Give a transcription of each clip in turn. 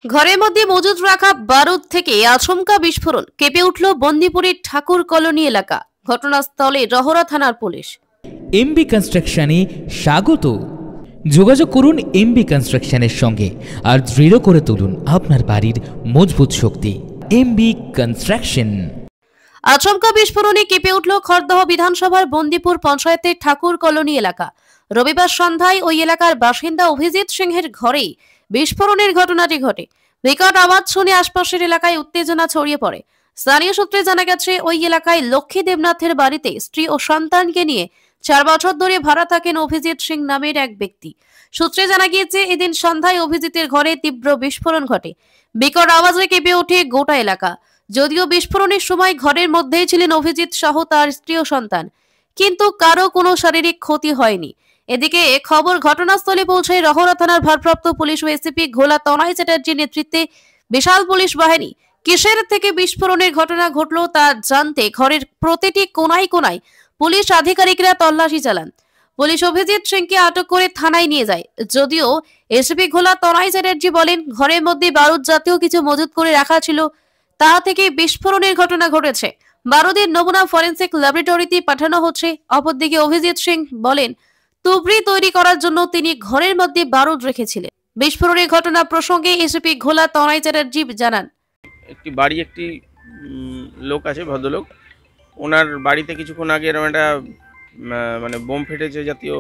ঘরের মধ্যে মজুত রাখা বারুদ থেকে আচমকা বিস্ফোরণ, কেঁপে উঠল বন্দিপুরের ঠাকুর কলোনি এলাকা। ঘটনাস্থলে রহরা থানার পুলিশ। এমবি কনস্ট্রাকশনে স্বাগত। যোগাযোগ করুন এমবি কনস্ট্রাকশনের সঙ্গে আর দৃঢ় করে তুলুন আপনার বাড়ির মজবুত শক্তি। MB construction. আচমকা বিস্ফোরণে কেঁপে উঠল খড়দহ বিধানসভার বন্দিপুর পঞ্চায়েতের ঠাকুর কলোনি এলাকা। রবিবার সন্ধ্যায় ওই এলাকার বাসিন্দা অভিজিৎ সিংহের ঘরেই বিস্ফোরণের ঘটনাটি ঘটে। বিকট আওয়াজ শুনে আশপাশের এলাকায় উত্তেজনা ছড়িয়ে পড়ে। স্থানীয় সূত্রে জানা গেছে, ওই এলাকায় লক্ষ্মী দেবনাথের বাড়িতে স্ত্রী ও সন্তানকে নিয়ে 4 বছর ধরে ভাড়া থাকেন অভিজিৎ সিং নামের এক ব্যক্তি। সূত্রে জানা গিয়েছে, এদিন সন্ধ্যায় অভিজিতের ঘরে তীব্র বিস্ফোরণ ঘটে। বিকট আওয়াজে কেঁপে ওঠে গোটা এলাকা। যদিও বিস্ফোরণের সময় ঘরের মধ্যেই ছিলেন অভিজিৎ সহ তার স্ত্রী ও সন্তান, কিন্তু কারো কোনো শারীরিক ক্ষতি হয়নি। এদিকে খবর ঘটনাস্থলে পৌঁছায় রহরা থানার ভারপ্রাপ্ত পুলিশ ও এসিপি ঘোলা তনয় চ্যাটার্জির নেতৃত্বে বিশাল পুলিশ বাহিনী। কিসের থেকে বিস্ফোরণের ঘটনা ঘটলো তা জানতে ঘরের প্রতিটি কোনায় কোনায় পুলিশ আধিকারিকরা তল্লাশি চালান। পুলিশ অভিজিৎ সিংকে আটক করে থানায় নিয়ে যায়। যদিও এসিপি ঘোলা তনয় চ্যাটার্জি বলেন, ঘরের মধ্যে বারুদ জাতীয় কিছু মজুত করে রাখা ছিল, তা থেকে বিস্ফোরণের ঘটনা ঘটেছে। বারুদের নমুনা ফরেনসিক ল্যাবরেটরিতে পাঠানো হচ্ছে। অপরদিকে অভিজিৎ সিং বলেন, তুবড়ি তৈরি করার জন্য তিনি ঘরের মধ্যে বারুদ রেখেছিলেন। বিস্ফোরণের ঘটনা প্রসঙ্গে এসপি ঘোলা তনয় চ্যাটার্জি জানান, একটি লোক আছে, ভদ্রলোক, ওনার বাড়িতে কিছুক্ষণ আগে এরকম একটা মানে বোম ফেটেছে জাতীয়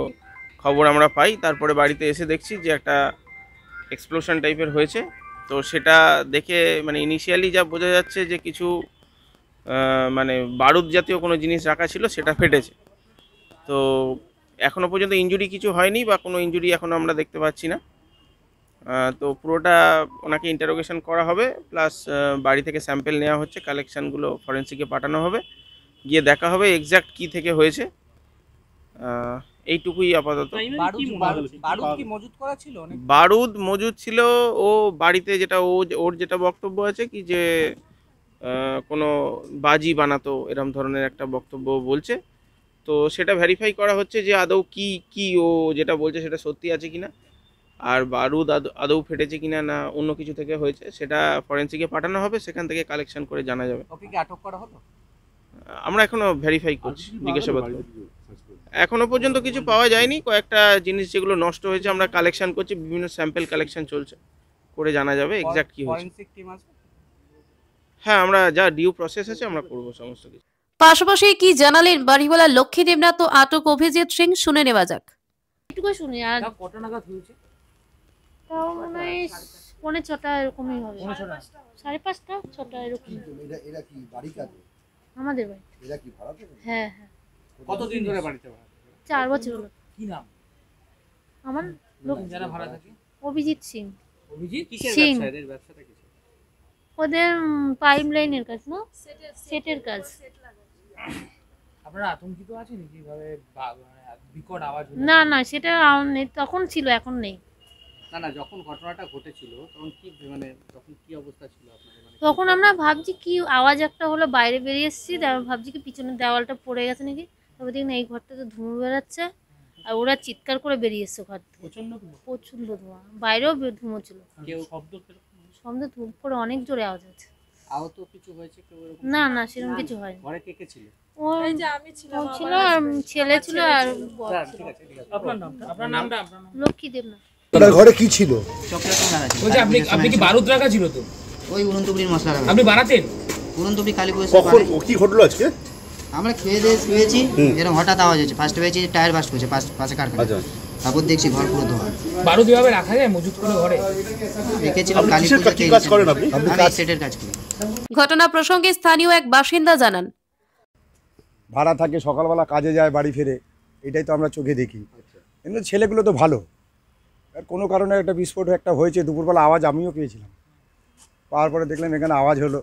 খবর আমরা পাই। তারপরে বাড়িতে এসে দেখছি যে একটা এক্সপ্লোশন টাইপের হয়েছে। তো সেটা দেখে মানে ইনিশিয়ালি যা বোঝা যাচ্ছে যে কিছু মানে বারুদ জাতীয় কোনো জিনিস রাখা ছিল, সেটা ফেটেছে। তো এখনও পর্যন্ত ইনজুরি কিছু হয়নি বা কোনো ইনজুরি এখনও আমরা দেখতে পাচ্ছি না। তো পুরোটা ওনাকে ইন্টারোগেশন করা হবে, প্লাস বাড়ি থেকে স্যাম্পেল নেওয়া হচ্ছে, কালেকশানগুলো ফরেন্সিকে পাঠানো হবে, গিয়ে দেখা হবে এক্স্যাক্ট কী থেকে হয়েছে। এইটুকুই আপাতত। বারুদ মজুদ ছিল ও বাড়িতে, যেটা ওর যেটা বক্তব্য আছে কি যে কোনো বাজি বানাতো, এরম ধরনের একটা বক্তব্য বলছে। তো সেটা ভেরিফাই করা হচ্ছে যে আদৌ কি ও যেটা বলছে সেটা সত্যি আছে কিনা, আর বারুদ আদৌ ফেটেছে কিনা না অন্য কিছু থেকে হয়েছে, সেটা ফরেন্সিকে পাঠানো হবে, সেখান থেকে কালেকশন করে জানা যাবে। আটক করা হলো? আমরা এখনো ভেরিফাই করছি, জিজ্ঞাসাবাদ করছি। এখনো পর্যন্ত কিছু পাওয়া যায়নি। কয়েকটা জিনিস যেগুলো নষ্ট হয়েছে আমরা কালেকশন করছি, বিভিন্ন স্যাম্পল কালেকশন চলছে, করে জানা যাবে এক্স্যাক্ট কি হয়েছে। হ্যাঁ, আমরা যা ডিউ প্রসেস আছে আমরা করবো সমস্ত কিছু। পাশাপাশি কি জানালেন বাড়িওয়ালা লক্ষ্মী দেবনাথ ও আটক অভিজিৎ সিং, শুনে নেওয়া যাক। এটুকু শুনি। আর কটা নাগাদ হয়েছে? তাও মনে হয় 6:45 এরকমই হবে। 5:30 6টা এরকম। এরা কি বাড়ি কাজ? আমাদের বাড়ি। এরা কি ভাড়া থাকে? হ্যাঁ হ্যাঁ। কতদিন ধরে বাড়িতে ভাড়া? 4 বছর হলো। কি নাম? আমার লোক যারা ভাড়া থাকে? অভিজিৎ সিং। অভিজিৎ কিসের সিং। ব্যবসা? এদের ব্যবসাটা কিসের? ওদের পাইপ লাইনের কাজ, না সেটের কাজ। আপনারা আতঙ্কিত আছেন কিভাবে বিকট আওয়াজ হলো? না না, সেটা তখন ছিল, এখন নেই। না, যখন ঘটনাটা ঘটেছিল তখন কি মানে তখন কি অবস্থা ছিল আপনাদের? মানে তখন আমরা ভাবছি কি আওয়াজ একটা হলো, বাইরে বেরিয়ে এসেছি, ভাবছি কি পিছনের দেওয়ালটা পড়ে গেছে নাকি। তারপর দেখি না, এই ঘরটা তো ধুঁয়ো বেরাচ্ছে, আর ওরা চিৎকার করে বেরিয়ে এসছে ঘর থেকে। প্রচন্ড ধোঁয়া, বাইরেও ধুঁয়ো ছিল। কেউ শব্দ করে অনেক জোরে আওয়াজ আছে। আহত কিছু হয়েছে কেউ? না না, সেরকম কিছু হয়নি। ঘরে কে ছিল? ওই যে আমি ছিলাম, ছিল আর ছেলে ছিল আর বড় ছিল। আপনার নামটা? লক্ষ্মী দেবনাথ। আপনার ঘরে কি ছিল? বলছি আপনি কি বারুদ রাখা ছিল? তো ওই উড়নতুবড়ির মশলা রাখা। আপনি বানাতেন? উড়নতুবড়ি কালীপুর। কখন কি ঘটলো আজকে? আমরা খেয়ে দিয়ে শুয়েছি, এরকম হঠাৎ আওয়াজ হচ্ছে। ফার্স্ট হয়েছে টায়ার বাস্ট হয়েছে পাশে কারখানা। তারপর দেখছি ঘর পুরো ধোয়া। বারুদ এভাবে রাখা যায় মজুত করে ঘরে? রেখেছিলাম কালীপুর। কি কাজ করেন আপনি? আমি সেটের কাজ করি। ঘটনা প্রসঙ্গে স্থানীয় এক বাসিন্দা জানান, ভাড়া থাকে, সকালবেলা কাজে যায়, বাড়ি ফেরে, এটাই তো আমরা চোখে দেখি। কিন্তু ছেলেগুলো তো ভালো, আর কোনো কারণে একটা বিস্ফোট একটা হয়েছে। দুপুরবেলা আওয়াজ আমিও পেয়েছিলাম, পাওয়ার পরে দেখলাম এখানে আওয়াজ হলো,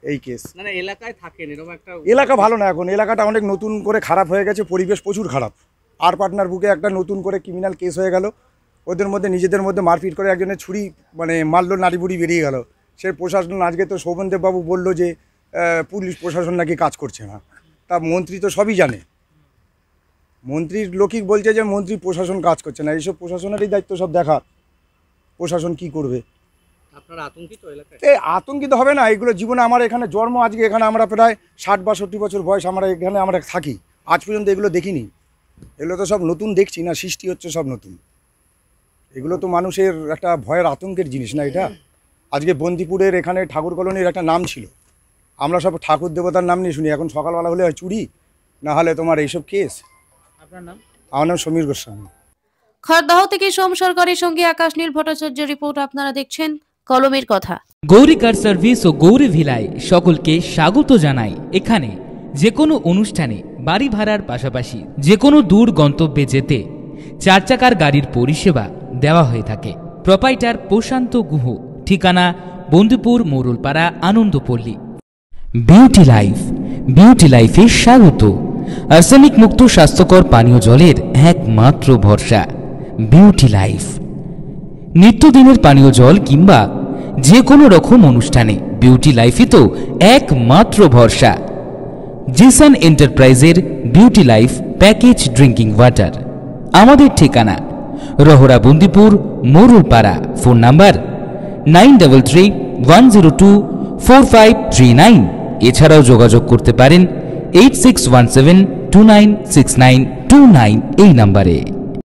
এই কেস। না এলাকায় থাকেন এরকম একটা এলাকা ভালো না, এখন এলাকাটা অনেক নতুন করে খারাপ হয়ে গেছে, পরিবেশ প্রচুর খারাপ। আর পার্টনার বুকে একটা নতুন করে ক্রিমিনাল কেস হয়ে গেল, ওদের মধ্যে নিজেদের মধ্যে মারপিট করে একজনের ছুরি মানে মারলো, নাড়ি বুড়ি বেরিয়ে গেল। সে প্রশাসন আজকে তো শোভনদেববাবু বললো যে পুলিশ প্রশাসন নাকি কাজ করছে না। তা মন্ত্রী তো সবই জানে, মন্ত্রীর লোকই বলছে যে মন্ত্রী প্রশাসন কাজ করছে না। এইসব প্রশাসনেরই দায়িত্ব সব দেখার, প্রশাসন কি করবে। আপনারা আতঙ্কিত এলাকায়? আতঙ্কিত হবে না, এগুলো জীবনে আমার এখানে জন্ম, আজকে এখানে আমরা প্রায় 60-62 বছর বয়স আমরা এখানে আমরা থাকি, আজ পর্যন্ত এগুলো দেখিনি। এগুলো তো সব নতুন দেখছি না, সৃষ্টি হচ্ছে সব নতুন। এগুলো তো মানুষের একটা ভয়ের আতঙ্কের জিনিস না এটা। আজকে বন্দিপুরের এখানে ঠাকুর কলোনির একটা নাম ছিল, আমরা সব ঠাকুর দেবতার নাম নিয়ে শুনি, এখন সকালবেলা হলে হয় চুরি, না হলে তোমার এইসব কেস। আপনার নাম? আমার নাম সমীর গোস্বামী। খড়দহ থেকে সোম সরকারের সঙ্গে আকাশ নীল ভট্টাচার্য রিপোর্ট। আপনারা দেখছেন কলমের কথা। গৌরী কার সার্ভিস ও গৌরী ভিলায় সকলকে স্বাগত জানাই। এখানে যে কোনো অনুষ্ঠানে বাড়ি ভাড়ার পাশাপাশি যে কোনো দূর গন্তব্যে যেতে 4 চাকার গাড়ির পরিষেবা দেওয়া হয়ে থাকে। প্রোপাইটার প্রশান্ত গুহ, ঠিকানা Bandipur Moralpara, Anandapalli. Beauty life, beauty লাইফে স্বাগত। আর্সেনিক মুক্ত স্বাস্থ্যকর পানীয় জলের একমাত্র ভরসা বিউটি লাইফ। নিত্যদিনের পানীয় জল কিংবা যে কোনো রকম অনুষ্ঠানে বিউটি লাইফই তো একমাত্র ভরসা। জিসান এন্টারপ্রাইজের beauty life package drinking water. আমাদের ঠিকানা রহরা বন্দিপুর মোরলপাড়া। Phone number 9331024539। এছাড়াও যোগাযোগ করতে পারেন 8617296929 এই নাম্বারে।